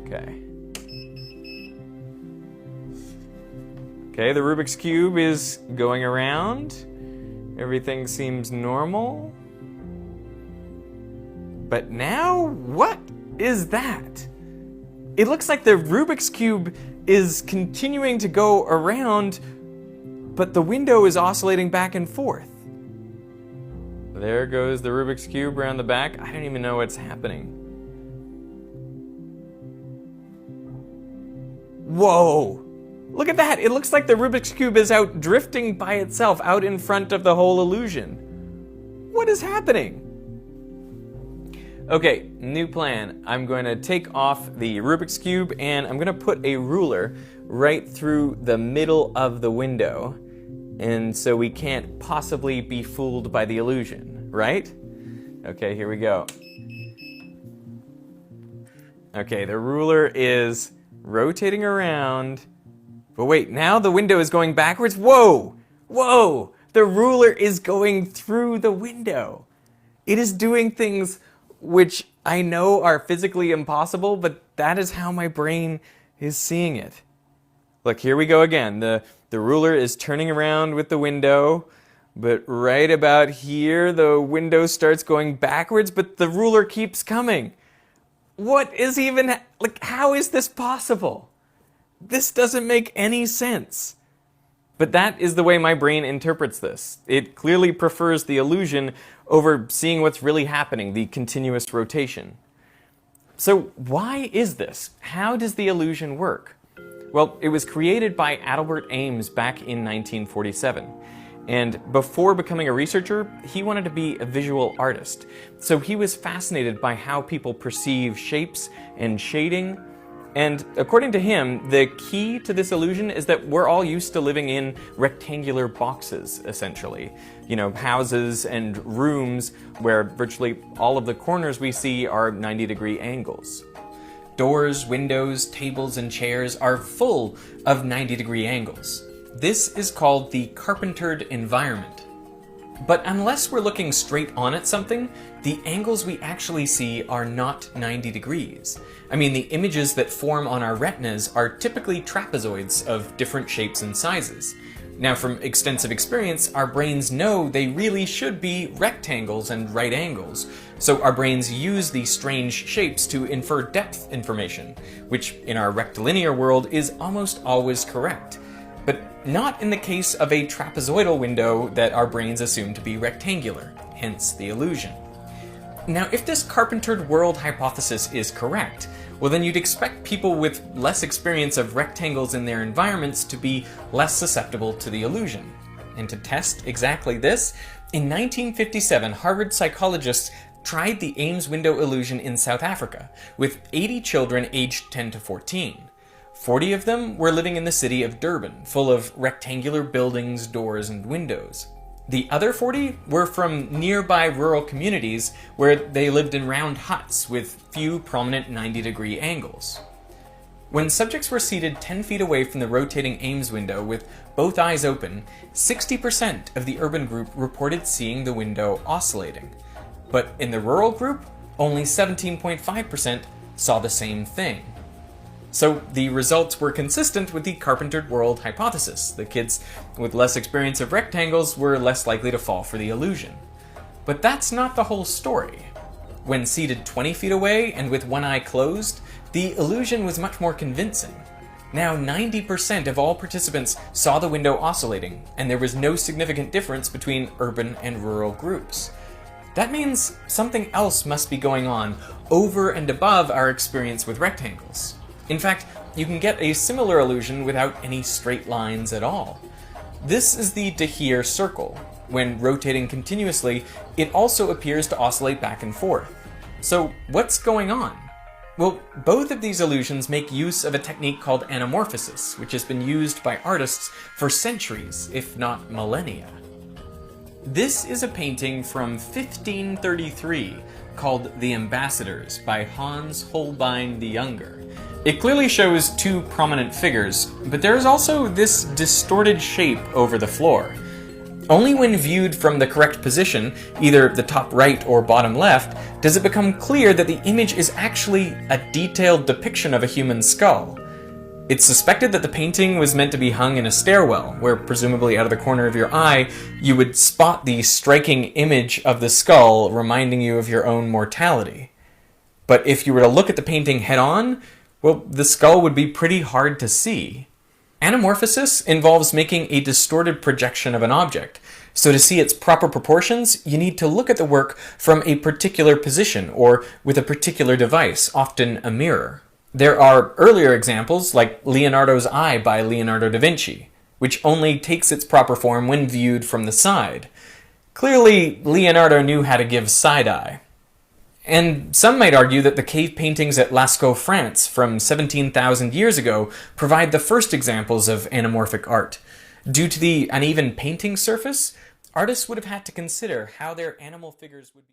Okay. Okay, the Rubik's Cube is going around. Everything seems normal. But now, what is that? It looks like the Rubik's Cube is continuing to go around, but the window is oscillating back and forth. There goes the Rubik's Cube around the back. I don't even know what's happening. Whoa! Look at that! It looks like the Rubik's Cube is out drifting by itself, out in front of the whole illusion. What is happening? Okay, new plan. I'm going to take off the Rubik's Cube and I'm going to put a ruler right through the middle of the window. And so we can't possibly be fooled by the illusion, right? Okay, here we go. Okay, the ruler is rotating around. But wait, now the window is going backwards? Whoa! Whoa! The ruler is going through the window. It is doing things which I know are physically impossible, but that is how my brain is seeing it. Look, here we go again. The ruler is turning around with the window, but right about here, the window starts going backwards, but the ruler keeps coming. What is even, how is this possible? This doesn't make any sense. But that is the way my brain interprets this. It clearly prefers the illusion over seeing what's really happening, the continuous rotation. So why is this? How does the illusion work? Well, it was created by Adelbert Ames back in 1947. And before becoming a researcher, he wanted to be a visual artist. So he was fascinated by how people perceive shapes and shading. And according to him, the key to this illusion is that we're all used to living in rectangular boxes, essentially. You know, houses and rooms where virtually all of the corners we see are 90-degree angles. Doors, windows, tables, and chairs are full of 90-degree angles. This is called the carpentered environment. But unless we're looking straight on at something, the angles we actually see are not 90 degrees. I mean, the images that form on our retinas are typically trapezoids of different shapes and sizes. Now, from extensive experience, our brains know they really should be rectangles and right angles. So our brains use these strange shapes to infer depth information, which in our rectilinear world is almost always correct. But not in the case of a trapezoidal window that our brains assume to be rectangular, hence the illusion. Now, if this carpentered world hypothesis is correct, well then you'd expect people with less experience of rectangles in their environments to be less susceptible to the illusion. And to test exactly this, in 1957, Harvard psychologists tried the Ames window illusion in South Africa with 80 children aged 10 to 14. 40 of them were living in the city of Durban, full of rectangular buildings, doors, and windows. The other 40 were from nearby rural communities where they lived in round huts with few prominent 90-degree angles. When subjects were seated 10 feet away from the rotating Ames window with both eyes open, 60% of the urban group reported seeing the window oscillating. But in the rural group, only 17.5% saw the same thing. So the results were consistent with the carpentered world hypothesis. The kids with less experience of rectangles were less likely to fall for the illusion. But that's not the whole story. When seated 20 feet away and with one eye closed, the illusion was much more convincing. Now 90% of all participants saw the window oscillating, and there was no significant difference between urban and rural groups. That means something else must be going on over and above our experience with rectangles. In fact, you can get a similar illusion without any straight lines at all. This is the de Heer circle. When rotating continuously, it also appears to oscillate back and forth. So what's going on? Well, both of these illusions make use of a technique called anamorphosis, which has been used by artists for centuries, if not millennia. This is a painting from 1533 called The Ambassadors by Hans Holbein the Younger. It clearly shows two prominent figures, but there's also this distorted shape over the floor. Only when viewed from the correct position, either the top right or bottom left, does it become clear that the image is actually a detailed depiction of a human skull. It's suspected that the painting was meant to be hung in a stairwell, where presumably out of the corner of your eye, you would spot the striking image of the skull reminding you of your own mortality. But if you were to look at the painting head-on, well, the skull would be pretty hard to see. Anamorphosis involves making a distorted projection of an object. So to see its proper proportions, you need to look at the work from a particular position or with a particular device, often a mirror. There are earlier examples, like Leonardo's eye by Leonardo da Vinci, which only takes its proper form when viewed from the side. Clearly, Leonardo knew how to give side-eye. And some might argue that the cave paintings at Lascaux, France from 17,000 years ago provide the first examples of anamorphic art. Due to the uneven painting surface, artists would have had to consider how their animal figures would be